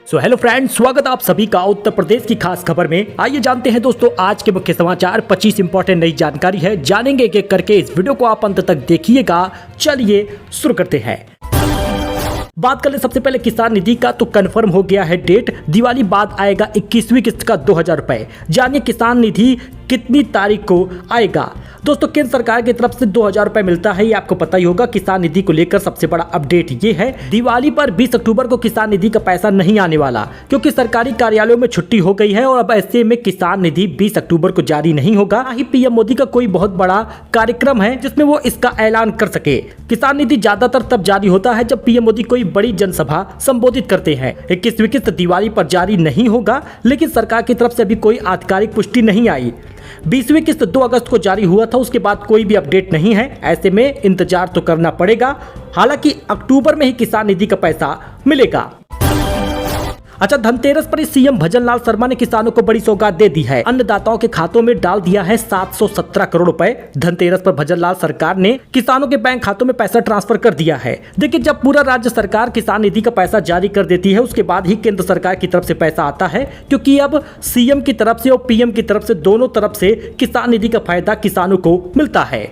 So hello friends, स्वागत आप सभी का उत्तर प्रदेश की खास खबर में। आइए जानते हैं दोस्तों आज के मुख्य समाचार। 25 इंपॉर्टेंट नई जानकारी है, जानेंगे एक एक करके। इस वीडियो को आप अंत तक देखिएगा। चलिए शुरू करते हैं। बात कर ले सबसे पहले किसान निधि का, तो कंफर्म हो गया है डेट। दिवाली बाद आएगा 21वीं किस्त का 2000 रुपए। जानिए किसान निधि कितनी तारीख को आएगा। दोस्तों केंद्र सरकार की तरफ से 2000 रुपए मिलता है, ये आपको पता ही होगा। किसान निधि को लेकर सबसे बड़ा अपडेट ये है, दिवाली पर 20 अक्टूबर को किसान निधि का पैसा नहीं आने वाला, क्योंकि सरकारी कार्यालयों में छुट्टी हो गई है और अब ऐसे में किसान निधि 20 अक्टूबर को जारी नहीं होगा। ही पीएम मोदी का कोई बहुत बड़ा कार्यक्रम है जिसमें वो इसका ऐलान कर सके। किसान निधि ज्यादातर तब जारी होता है जब पीएम मोदी कोई बड़ी जनसभा संबोधित करते हैं। 21वीं किस्त दिवाली पर जारी नहीं होगा, लेकिन सरकार की तरफ से अभी कोई आधिकारिक पुष्टि नहीं आई। 20वीं किस्त 2 अगस्त को जारी हुआ था, उसके बाद कोई भी अपडेट नहीं है। ऐसे में इंतजार तो करना पड़ेगा। हालांकि अक्टूबर में ही किसान निधि का पैसा मिलेगा। अच्छा, धनतेरस पर सीएम भजनलाल शर्मा ने किसानों को बड़ी सौगात दे दी है। अन्नदाताओं के खातों में डाल दिया है 717 करोड़ रुपए। धनतेरस पर भजनलाल सरकार ने किसानों के बैंक खातों में पैसा ट्रांसफर कर दिया है। देखिए, जब पूरा राज्य सरकार किसान निधि का पैसा जारी कर देती है, उसके बाद ही केंद्र सरकार की तरफ से पैसा आता है, क्योंकि अब सीएम की तरफ से और पीएम की तरफ से दोनों तरफ से किसान निधि का फायदा किसानों को मिलता है।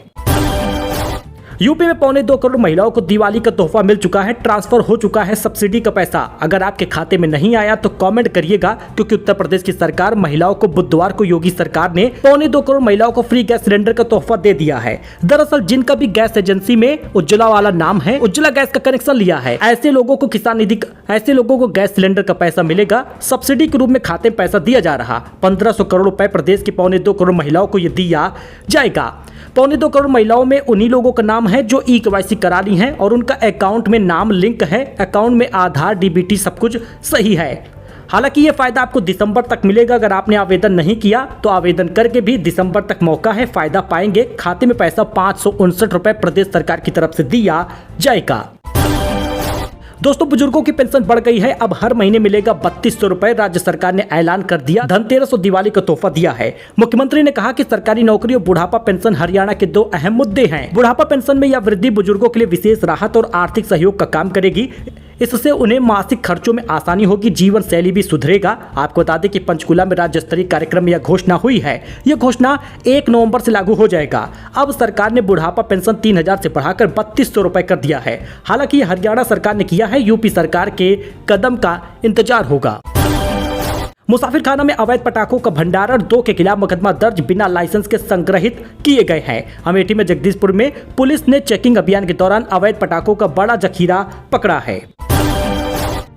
यूपी में 2.25 करोड़ महिलाओं को दिवाली का तोहफा मिल चुका है। ट्रांसफर हो चुका है सब्सिडी का पैसा। अगर आपके खाते में नहीं आया तो कमेंट करिएगा, क्योंकि उत्तर प्रदेश की सरकार महिलाओं को बुधवार को योगी सरकार ने 2.25 करोड़ महिलाओं को फ्री गैस सिलेंडर का तोहफा दे दिया है। दरअसल जिनका भी गैस एजेंसी में उज्ज्वला वाला नाम है, उज्ज्वला गैस का कनेक्शन लिया है, ऐसे लोगों को किसान निधि, ऐसे लोगों को गैस सिलेंडर का पैसा मिलेगा। सब्सिडी के रूप में खाते में पैसा दिया जा रहा। 1500 करोड़ रुपए प्रदेश की 2.25 करोड़ महिलाओं को ये दिया जाएगा। 2.25 करोड़ महिलाओं में उन्हीं लोगों का नाम है जो ई-केवाईसी करा ली हैं और उनका अकाउंट में नाम लिंक है, अकाउंट में आधार, डीबीटी सब कुछ सही है। हालांकि ये फायदा आपको दिसंबर तक मिलेगा। अगर आपने आवेदन नहीं किया तो आवेदन करके भी दिसंबर तक मौका है, फायदा पाएंगे। खाते में पैसा 559 रुपए प्रदेश सरकार की तरफ से दिया जाएगा। दोस्तों बुजुर्गों की पेंशन बढ़ गई है, अब हर महीने मिलेगा 3200 रुपए। राज्य सरकार ने ऐलान कर दिया, धनतेरस और दिवाली का तोहफा दिया है। मुख्यमंत्री ने कहा कि सरकारी नौकरी और बुढ़ापा पेंशन हरियाणा के 2 अहम मुद्दे हैं। बुढ़ापा पेंशन में यह वृद्धि बुजुर्गों के लिए विशेष राहत और आर्थिक सहयोग का काम करेगी। इससे उन्हें मासिक खर्चों में आसानी होगी, जीवन शैली भी सुधरेगा। आपको बता दें कि पंचकुला में राज्य स्तरीय कार्यक्रम में यह घोषणा हुई है। यह घोषणा 1 नवंबर से लागू हो जाएगा। अब सरकार ने बुढ़ापा पेंशन 3000 से बढ़ाकर 3200 रुपए कर दिया है। हालांकि यह हरियाणा सरकार ने किया है, यूपी सरकार के कदम का इंतजार होगा। मुसाफिर खाना में अवैध पटाखों का भंडारण, 2 के खिलाफ मुकदमा दर्ज, बिना लाइसेंस के संग्रहित किए गए हैं। अमेठी में जगदीशपुर में पुलिस ने चेकिंग अभियान के दौरान अवैध पटाखों का बड़ा जखीरा पकड़ा है।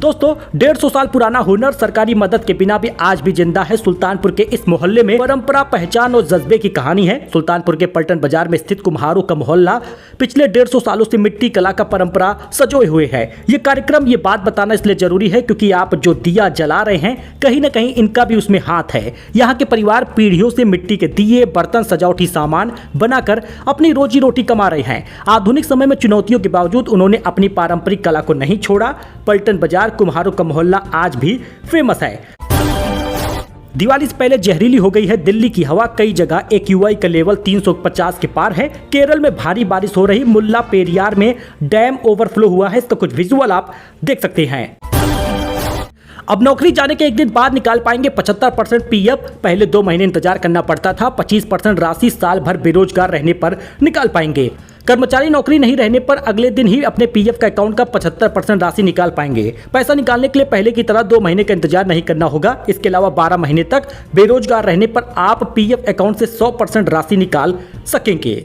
दोस्तों 150 साल पुराना हुनर सरकारी मदद के बिना भी आज भी जिंदा है। सुल्तानपुर के इस मोहल्ले में परंपरा, पहचान और जज्बे की कहानी है। सुल्तानपुर के पलटन बाजार में स्थित कुम्हारों का मोहल्ला पिछले 150 सालों से मिट्टी कला का परंपरा सजोए हुए है। ये कार्यक्रम, ये बात बताना इसलिए जरूरी है क्योंकि आप जो दिया जला रहे हैं, कहीं न कहीं इनका भी उसमें हाथ है। यहाँ के परिवार पीढ़ियों से मिट्टी के दिए, बर्तन, सजावटी सामान बनाकर अपनी रोजी रोटी कमा रहे हैं। आधुनिक समय में चुनौतियों के बावजूद उन्होंने अपनी पारंपरिक कला को नहीं छोड़ा। पलटन बाजार कुम्हारों का मोहल्ला आज भी फेमस है। दिवाली से पहले जहरीली हो गई है दिल्ली की हवा। कई जगह AQI का लेवल 350 के पार है। केरल में भारी बारिश हो रही, मुल्ला पेरियार में डैम ओवरफ्लो हुआ है। इसका कुछ विजुअल आप देख सकते हैं। अब नौकरी जाने के एक दिन बाद निकाल पाएंगे 75% PF। पहले 2 महीने इंतजार करना पड़ता था। 25% राशि साल भर बेरोजगार रहने पर निकाल पाएंगे। कर्मचारी नौकरी नहीं रहने पर अगले दिन ही अपने PF का अकाउंट का 75% राशि निकाल पाएंगे। पैसा निकालने के लिए पहले की तरह 2 महीने का इंतजार नहीं करना होगा। इसके अलावा 12 महीने तक बेरोजगार रहने पर आप PF अकाउंट से 100% राशि निकाल सकेंगे।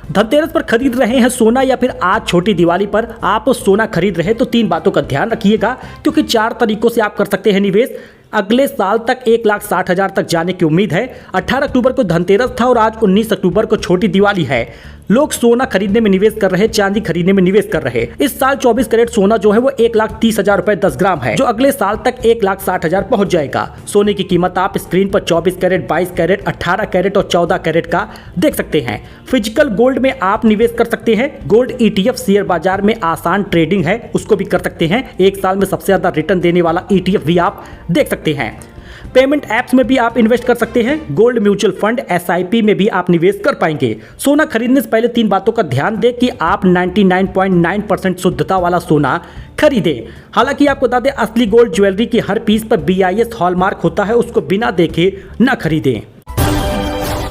धनतेरस पर खरीद रहे हैं सोना या फिर आज छोटी दिवाली पर आप सोना खरीद रहे तो 3 बातों का ध्यान रखिएगा, क्योंकि 4 तरीकों से आप कर सकते हैं निवेश। अगले साल तक 1,60,000 तक जाने की उम्मीद है। 18 अक्टूबर को धनतेरस था और आज 19 अक्टूबर को छोटी दिवाली है। लोग सोना खरीदने में निवेश कर रहे, चांदी खरीदने में निवेश कर रहे। इस साल 24 कैरेट सोना जो है वो 1,30,000 रुपए 10 ग्राम है, जो अगले साल तक 1,60,000 पहुंच जाएगा। सोने की कीमत आप स्क्रीन पर 24 कैरेट, 22 कैरेट, 18 कैरेट और 14 कैरेट का देख सकते हैं। फिजिकल गोल्ड में आप निवेश कर सकते हैं। गोल्ड ETF शेयर बाजार में आसान ट्रेडिंग है, उसको भी कर सकते हैं। 1 साल में सबसे ज्यादा रिटर्न देने वाला ETF भी आप देख सकते हैं। पेमेंट ऐप्स में भी आप इन्वेस्ट कर सकते हैं। गोल्ड म्यूचुअल फंड SIP में भी आप निवेश कर पाएंगे। सोना खरीदने से पहले 3 बातों का ध्यान दें कि आप 99.9% शुद्धता वाला सोना खरीदें। हालांकि आपको बता दें, असली गोल्ड ज्वेलरी की हर पीस पर BIS हॉलमार्क होता है, उसको बिना देखे न खरीदें।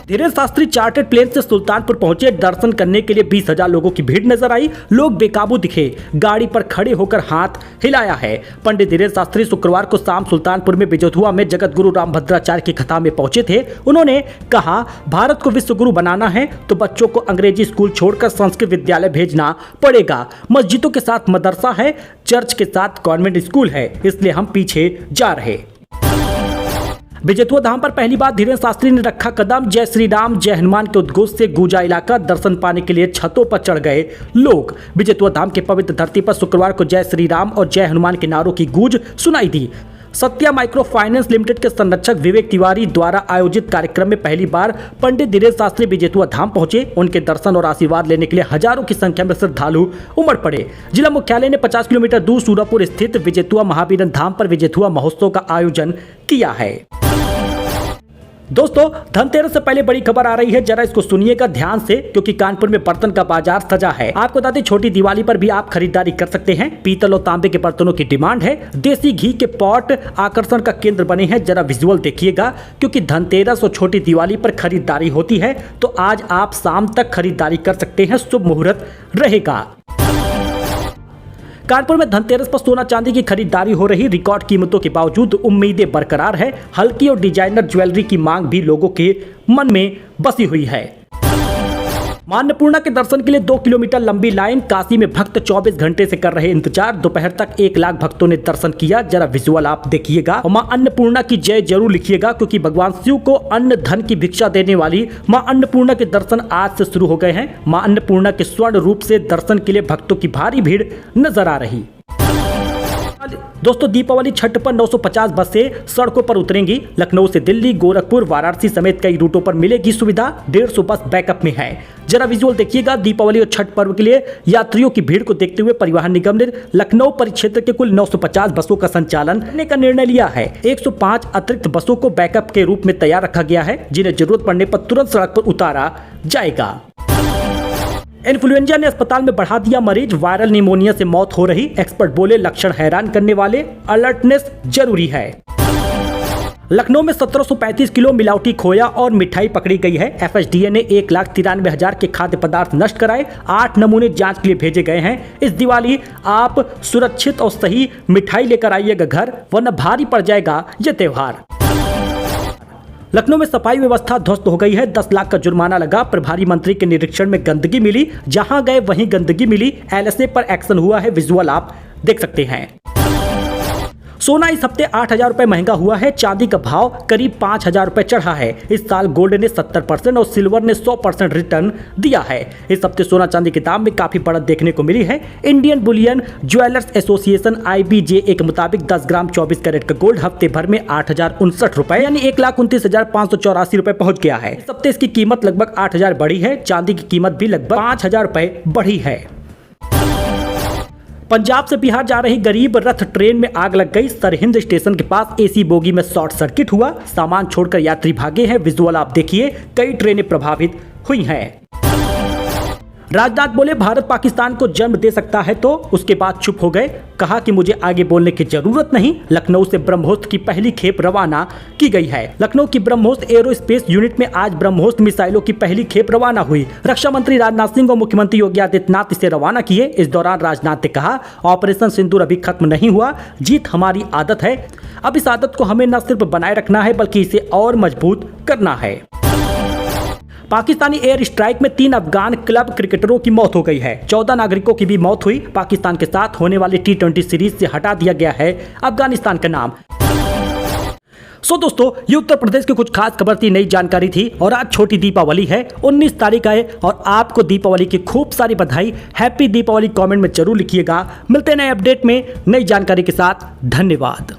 धीरेन्द्र शास्त्री चार्टर्ड प्लेन से सुल्तानपुर पहुंचे। दर्शन करने के लिए 20,000 लोगों की भीड़ नजर आई। लोग बेकाबू दिखे, गाड़ी पर खड़े होकर हाथ हिलाया है। पंडित धीरेन्द्र शास्त्री शुक्रवार को शाम सुल्तानपुर में बिजोधुआ में जगत गुरु रामभद्राचार्य की कथा में पहुंचे थे। उन्होंने कहा, भारत को विश्व गुरु बनाना है तो बच्चों को अंग्रेजी स्कूल छोड़कर संस्कृत विद्यालय भेजना पड़ेगा। मस्जिदों के साथ मदरसा है, चर्च के साथ कॉन्वेंट स्कूल है, इसलिए हम पीछे जा रहे। बिजेतुआ धाम पर पहली बार धीरेन्द्र शास्त्री ने रखा कदम। जय श्री राम जय हनुमान के उद्घोष से गूंजा इलाका। दर्शन पाने के लिए छतों पर चढ़ गए लोग। बिजेतुआ धाम के पवित्र धरती पर शुक्रवार को जय श्री राम और जय हनुमान के नारों की गूंज सुनाई दी। सत्या माइक्रो फाइनेंस लिमिटेड के संरक्षक विवेक तिवारी द्वारा आयोजित कार्यक्रम में पहली बार पंडित धीरेन्द्र शास्त्री बिजेतुआ धाम पहुंचे। उनके दर्शन और आशीर्वाद लेने के लिए हजारों की संख्या में श्रद्धालु उमड़ पड़े। जिला मुख्यालय ने 50 किलोमीटर दूर सूरापुर स्थित बिजेतुआ महावीरन धाम पर बिजेतुआ महोत्सव का आयोजन किया है। दोस्तों, धनतेरस से पहले बड़ी खबर आ रही है, जरा इसको सुनिएगा ध्यान से, क्योंकि कानपुर में बर्तन का बाजार सजा है। आपको बता दें, छोटी दिवाली पर भी आप खरीदारी कर सकते हैं। पीतल और तांबे के बर्तनों की डिमांड है। देसी घी के पॉट आकर्षण का केंद्र बने हैं। जरा विजुअल देखिएगा, क्योंकि धनतेरस और छोटी दिवाली पर खरीदारी होती है, तो आज आप शाम तक खरीदारी कर सकते हैं। शुभ मुहूर्त रहेगा। कानपुर में धनतेरस पर सोना चांदी की खरीदारी हो रही। रिकॉर्ड कीमतों के बावजूद उम्मीदें बरकरार है। हल्की और डिजाइनर ज्वेलरी की मांग भी लोगों के मन में बसी हुई है। मां अन्नपूर्णा के दर्शन के लिए 2 किलोमीटर लंबी लाइन। काशी में भक्त 24 घंटे से कर रहे इंतजार। दोपहर तक 1 लाख भक्तों ने दर्शन किया। जरा विजुअल आप देखिएगा और मां अन्नपूर्णा की जय जरूर लिखिएगा, क्योंकि भगवान शिव को अन्न धन की भिक्षा देने वाली मां अन्नपूर्णा के दर्शन आज से शुरू हो गए हैं। मां अन्नपूर्णा के स्वर्ण रूप से दर्शन के लिए भक्तों की भारी भीड़ नजर आ रही। दोस्तों, दीपावली छठ पर 950 बसें सड़कों पर उतरेंगी। लखनऊ से दिल्ली, गोरखपुर, वाराणसी समेत कई रूटों पर मिलेगी सुविधा। 150 बस बैकअप में है। जरा विजुअल देखिएगा। दीपावली और छठ पर्व के लिए यात्रियों की भीड़ को देखते हुए परिवहन निगम ने लखनऊ परिक्षेत्र के कुल 950 बसों का संचालन करने का निर्णय लिया है। 105 अतिरिक्त बसों को बैकअप के रूप में तैयार रखा गया है, जिन्हें जरूरत पड़ने पर तुरंत सड़क पर उतारा जाएगा। इन्फ्लुएंजा ने अस्पताल में बढ़ा दिया मरीज। वायरल निमोनिया से मौत हो रही। एक्सपर्ट बोले, लक्षण हैरान करने वाले, अलर्टनेस जरूरी है। लखनऊ में 1735 किलो मिलावटी खोया और मिठाई पकड़ी गई है। FSDA ने 1,93,000 के खाद्य पदार्थ नष्ट कराए। 8 नमूने जांच के लिए भेजे गए हैं। इस दिवाली आप सुरक्षित और सही मिठाई लेकर आइएगा घर, वरना भारी पड़ जाएगा ये त्योहार। लखनऊ में सफाई व्यवस्था ध्वस्त हो गई है। 10 लाख का जुर्माना लगा। प्रभारी मंत्री के निरीक्षण में गंदगी मिली। जहां गए वहीं गंदगी मिली। LSA पर एक्शन हुआ है। विजुअल आप देख सकते हैं। सोना इस हफ्ते 8,000 रुपए महंगा हुआ है। चांदी का भाव करीब 5,000 रुपए चढ़ा है। इस साल गोल्ड ने 70% और सिल्वर ने 100% रिटर्न दिया है। इस हफ्ते सोना चांदी के दाम में काफी बढ़त देखने को मिली है। Indian Boolean jewellers association IBJA के मुताबिक 10 ग्राम 24 कैरेट का गोल्ड हफ्ते भर में 8,059 रुपए यानी 1,29,584 रुपए पहुंच गया है। इस हफ्ते इसकी कीमत लगभग 8,000 बढ़ी है। चांदी की कीमत भी लगभग 5,000 रुपए बढ़ी है। पंजाब से बिहार जा रही गरीब रथ ट्रेन में आग लग गई। सरहिंद स्टेशन के पास AC बोगी में शॉर्ट सर्किट हुआ। सामान छोड़कर यात्री भागे हैं। विजुअल आप देखिए। कई ट्रेनें प्रभावित हुई हैं। राजनाथ बोले, भारत पाकिस्तान को जन्म दे सकता है, तो उसके बाद चुप हो गए। कहा कि मुझे आगे बोलने की जरूरत नहीं। लखनऊ से ब्रह्मोस की पहली खेप रवाना की गई है। लखनऊ की ब्रह्मोस एरोस्पेस यूनिट में आज ब्रह्मोस मिसाइलों की पहली खेप रवाना हुई। रक्षा मंत्री राजनाथ सिंह और मुख्यमंत्री योगी आदित्यनाथ इसे रवाना किए। इस दौरान राजनाथ ने कहा, ऑपरेशन सिंदूर अभी खत्म नहीं हुआ। जीत हमारी आदत है। अब इस आदत को हमें न सिर्फ बनाए रखना है, बल्कि इसे और मजबूत करना है। पाकिस्तानी एयर स्ट्राइक में 3 अफगान क्लब क्रिकेटरों की मौत हो गई है। 14 नागरिकों की भी मौत हुई। पाकिस्तान के साथ होने वाली T20 सीरीज से हटा दिया गया है अफगानिस्तान का नाम। दोस्तों, ये उत्तर प्रदेश की कुछ खास खबर थी, नई जानकारी थी। और आज छोटी दीपावली है, 19 तारीख है, और आपको दीपावली की खूब सारी बधाई। हैप्पी दीपावली कमेंट में जरूर लिखिएगा। मिलते हैं नए अपडेट में नई जानकारी के साथ। धन्यवाद।